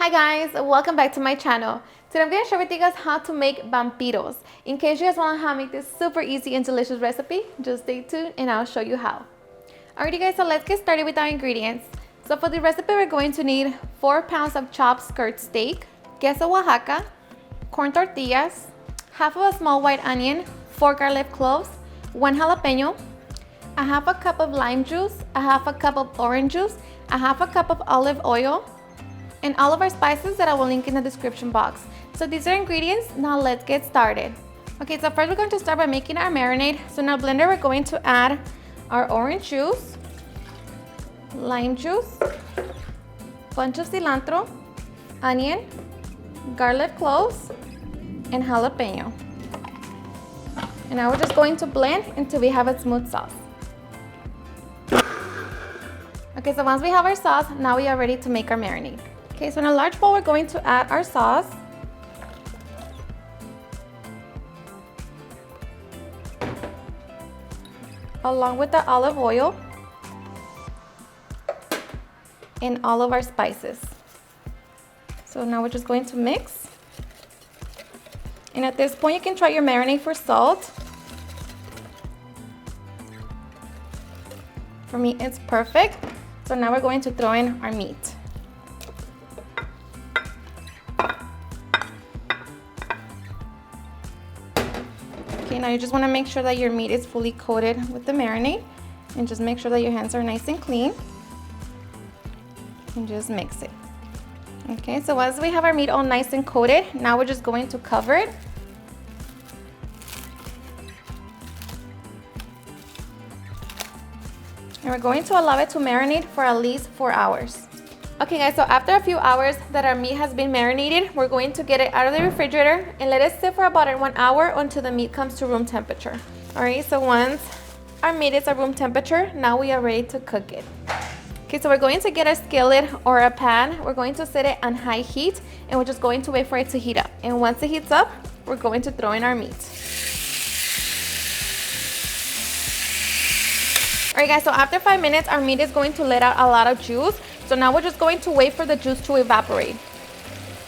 Hi guys, welcome back to my channel. Today I'm going to share with you guys how to make vampiros. In case you guys want to know how to make this super easy and delicious recipe, just stay tuned and I'll show you how. Alrighty guys, so let's get started with our ingredients. So for the recipe we're going to need 4 pounds of chopped skirt steak, queso Oaxaca, corn tortillas, half of a small white onion, 4 garlic cloves, 1 jalapeno, a half a cup of lime juice, a half a cup of orange juice, a half a cup of olive oil, and all of our spices that I will link in the description box. So these are ingredients. Now let's get started. Okay, so first we're going to start by making our marinade. So in our blender we're going to add our orange juice, lime juice, bunch of cilantro, onion, garlic cloves, and jalapeno. And now we're just going to blend until we have a smooth sauce. Okay, so once we have our sauce, now we are ready to make our marinade. Okay, so in a large bowl, we're going to add our sauce. Along with the olive oil and all of our spices. So now we're just going to mix. And at this point, you can try your marinade for salt. For me, it's perfect. So now we're going to throw in our meat. Okay, now you just want to make sure that your meat is fully coated with the marinade, and just make sure that your hands are nice and clean, and just mix it. Okay, so once we have our meat all nice and coated, now we're just going to cover it. And we're going to allow it to marinate for at least 4 hours. Okay guys, so after a few hours that our meat has been marinated, we're going to get it out of the refrigerator and let it sit for about 1 hour until the meat comes to room temperature. Alright, so once our meat is at room temperature, now we are ready to cook it. Okay, so we're going to get a skillet or a pan. We're going to set it on high heat and we're just going to wait for it to heat up. And once it heats up, we're going to throw in our meat. Alright guys, so after 5 minutes, our meat is going to let out a lot of juice. So now we're just going to wait for the juice to evaporate.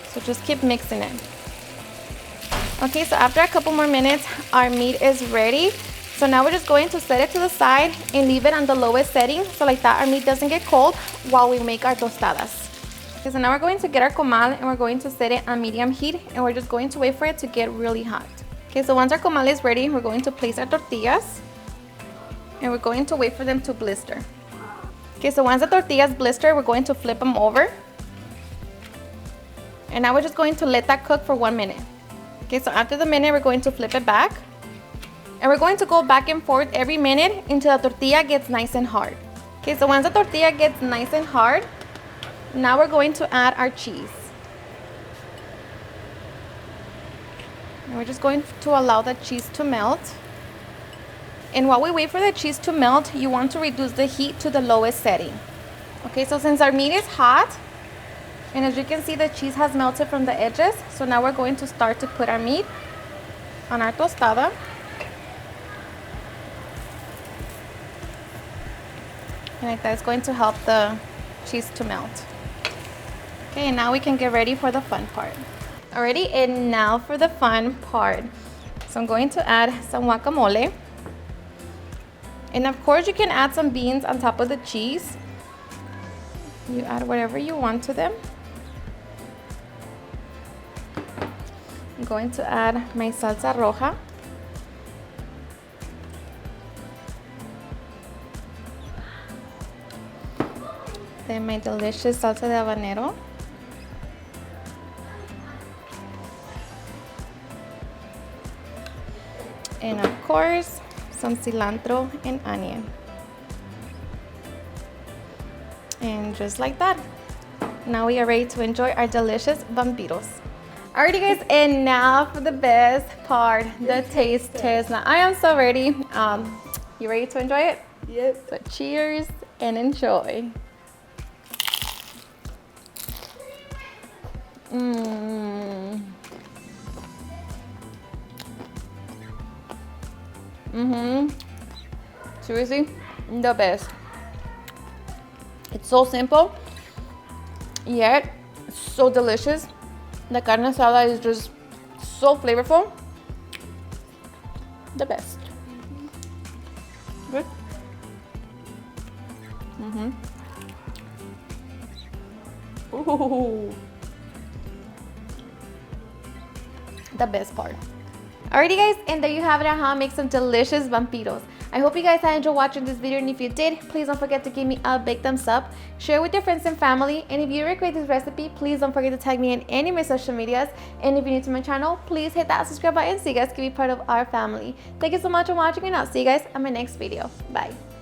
So just keep mixing it. Okay, so after a couple more minutes, our meat is ready. So now we're just going to set it to the side and leave it on the lowest setting. So like that, our meat doesn't get cold while we make our tostadas. Okay, so now we're going to get our comal and we're going to set it on medium heat. And we're just going to wait for it to get really hot. Okay, so once our comal is ready, we're going to place our tortillas. And we're going to wait for them to blister. Okay, so once the tortillas blister, we're going to flip them over. And now we're just going to let that cook for 1 minute. Okay, so after the minute, we're going to flip it back. And we're going to go back and forth every minute until the tortilla gets nice and hard. Okay, so once the tortilla gets nice and hard, now we're going to add our cheese. And we're just going to allow the cheese to melt. And while we wait for the cheese to melt, you want to reduce the heat to the lowest setting. Okay, so since our meat is hot, and as you can see, the cheese has melted from the edges, so now we're going to start to put our meat on our tostada. And like that, it's going to help the cheese to melt. Okay, and now we can get ready for the fun part. Alrighty, and now for the fun part. So I'm going to add some guacamole. And of course, you can add some beans on top of the cheese. You add whatever you want to them. I'm going to add my salsa roja. Then my delicious salsa de habanero. And of course, some cilantro and onion. And just like that, now we are ready to enjoy our delicious vampiros. Alrighty guys, and now for the best part, the taste test. Now I am so ready. You ready to enjoy it? Yes. So cheers and enjoy. Seriously, the best. It's so simple, yet so delicious. The carne asada is just so flavorful. The best. Good. Ooh. The best part. Alrighty guys, and there you have it on how I make some delicious vampiros. I hope you guys had enjoyed watching this video, and if you did, please don't forget to give me a big thumbs up, share with your friends and family, and if you recreate this recipe, please don't forget to tag me in any of my social medias, and if you're new to my channel, please hit that subscribe button so you guys can be part of our family. Thank you so much for watching, and I'll see you guys on my next video. Bye.